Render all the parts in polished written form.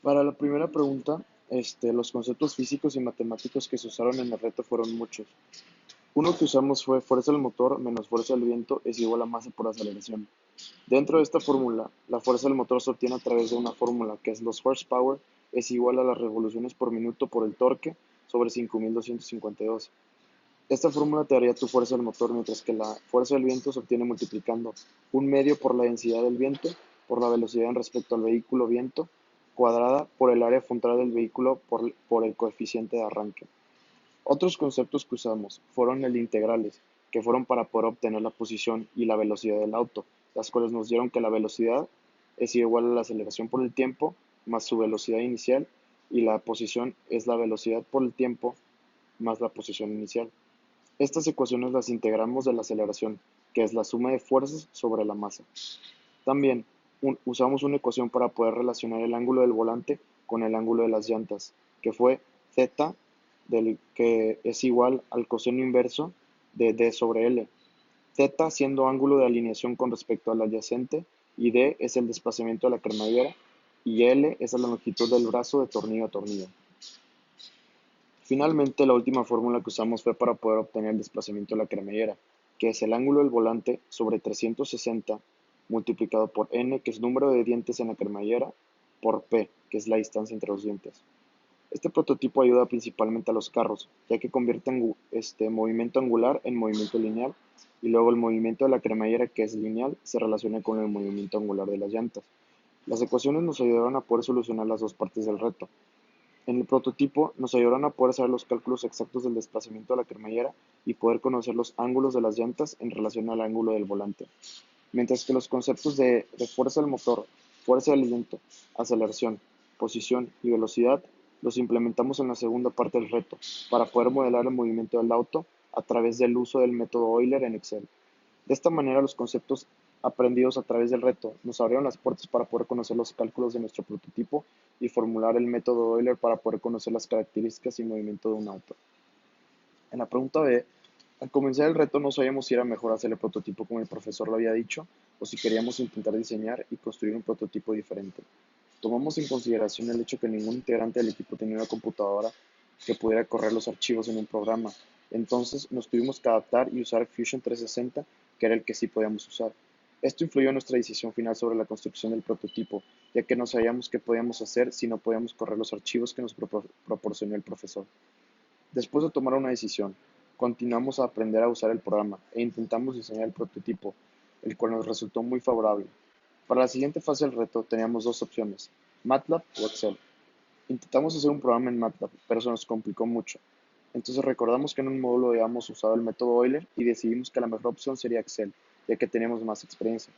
Para la primera pregunta, los conceptos físicos y matemáticos que se usaron en el reto fueron muchos. Uno que usamos fue fuerza del motor menos fuerza del viento es igual a masa por aceleración. Dentro de esta fórmula, la fuerza del motor se obtiene a través de una fórmula que es los horsepower es igual a las revoluciones por minuto por el torque sobre 5252. Esta fórmula te daría tu fuerza del motor, mientras que la fuerza del viento se obtiene multiplicando un medio por la densidad del viento por la velocidad en respecto al vehículo viento cuadrada por el área frontal del vehículo por el coeficiente de arranque. Otros conceptos que usamos fueron el de integrales, que fueron para poder obtener la posición y la velocidad del auto, las cuales nos dieron que la velocidad es igual a la aceleración por el tiempo más su velocidad inicial y la posición es la velocidad por el tiempo más la posición inicial. Estas ecuaciones las integramos de la aceleración, que es la suma de fuerzas sobre la masa. También usamos una ecuación para poder relacionar el ángulo del volante con el ángulo de las llantas, que fue z, que es igual al coseno inverso de d sobre l. Z siendo ángulo de alineación con respecto al adyacente y d es el desplazamiento de la cremallera y l es la longitud del brazo de tornillo a tornillo. Finalmente, la última fórmula que usamos fue para poder obtener el desplazamiento de la cremallera, que es el ángulo del volante sobre 360 multiplicado por n, que es número de dientes en la cremallera, por p, que es la distancia entre los dientes. Este prototipo ayuda principalmente a los carros, ya que convierte movimiento angular en movimiento lineal, y luego el movimiento de la cremallera, que es lineal, se relaciona con el movimiento angular de las llantas. Las ecuaciones nos ayudaron a poder solucionar las dos partes del reto. En el prototipo nos ayudarán a poder hacer los cálculos exactos del desplazamiento de la cremallera y poder conocer los ángulos de las llantas en relación al ángulo del volante, mientras que los conceptos de fuerza del motor, fuerza del viento, aceleración, posición y velocidad los implementamos en la segunda parte del reto para poder modelar el movimiento del auto a través del uso del método Euler en Excel. De esta manera, los conceptos aprendidos a través del reto nos abrieron las puertas para poder conocer los cálculos de nuestro prototipo y formular el método Euler para poder conocer las características y movimiento de un auto. En la pregunta B, al comenzar el reto no sabíamos si era mejor hacer el prototipo como el profesor lo había dicho o si queríamos intentar diseñar y construir un prototipo diferente. Tomamos en consideración el hecho que ningún integrante del equipo tenía una computadora que pudiera correr los archivos en un programa. Entonces nos tuvimos que adaptar y usar Fusion 360, que era el que sí podíamos usar. Esto influyó en nuestra decisión final sobre la construcción del prototipo, ya que no sabíamos qué podíamos hacer si no podíamos correr los archivos que nos proporcionó el profesor. Después de tomar una decisión, continuamos a aprender a usar el programa e intentamos diseñar el prototipo, el cual nos resultó muy favorable. Para la siguiente fase del reto teníamos dos opciones, MATLAB o Excel. Intentamos hacer un programa en MATLAB, pero se nos complicó mucho. Entonces recordamos que en un módulo habíamos usado el método Euler y decidimos que la mejor opción sería Excel, ya que teníamos más experiencia.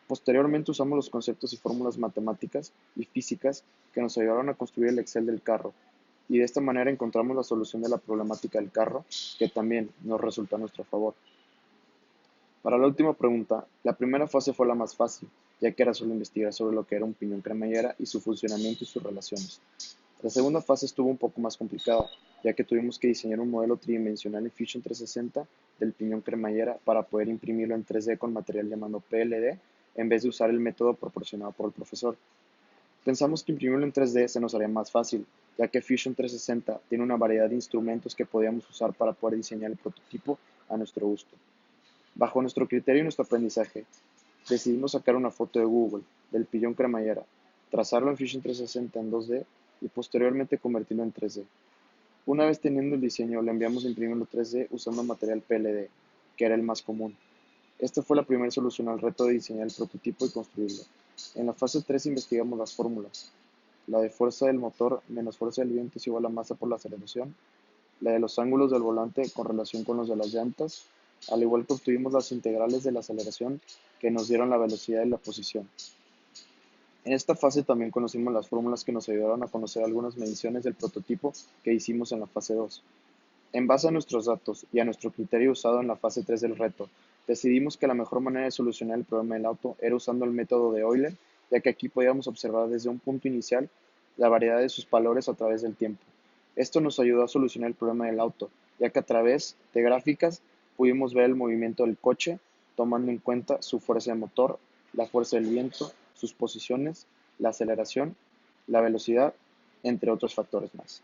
Posteriormente usamos los conceptos y fórmulas matemáticas y físicas que nos ayudaron a construir el Excel del carro, y de esta manera encontramos la solución de la problemática del carro, que también nos resulta a nuestro favor. Para la última pregunta, la primera fase fue la más fácil, ya que era solo investigar sobre lo que era un piñón cremallera y su funcionamiento y sus relaciones. La segunda fase estuvo un poco más complicada, ya que tuvimos que diseñar un modelo tridimensional en Fusion 360 del piñón cremallera para poder imprimirlo en 3D con material llamado PLD, en vez de usar el método proporcionado por el profesor. Pensamos que imprimirlo en 3D se nos haría más fácil, ya que Fusion 360 tiene una variedad de instrumentos que podíamos usar para poder diseñar el prototipo a nuestro gusto. Bajo nuestro criterio y nuestro aprendizaje, decidimos sacar una foto de Google del piñón cremallera, trazarlo en Fusion 360 en 2D y posteriormente convertirlo en 3D. Una vez teniendo el diseño, lo enviamos a imprimirlo 3D usando material PLD, que era el más común. Esta fue la primera solución al reto de diseñar el prototipo y construirlo. En la fase 3 investigamos las fórmulas. La de fuerza del motor menos fuerza del viento es igual a masa por la aceleración. La de los ángulos del volante con relación con los de las llantas. Al igual que obtuvimos las integrales de la aceleración que nos dieron la velocidad y la posición. En esta fase también conocimos las fórmulas que nos ayudaron a conocer algunas mediciones del prototipo que hicimos en la fase 2. En base a nuestros datos y a nuestro criterio usado en la fase 3 del reto, decidimos que la mejor manera de solucionar el problema del auto era usando el método de Euler, ya que aquí podíamos observar desde un punto inicial la variedad de sus valores a través del tiempo. Esto nos ayudó a solucionar el problema del auto, ya que a través de gráficas pudimos ver el movimiento del coche, tomando en cuenta su fuerza de motor, la fuerza del viento, sus posiciones, la aceleración la velocidad, entre otros factores más.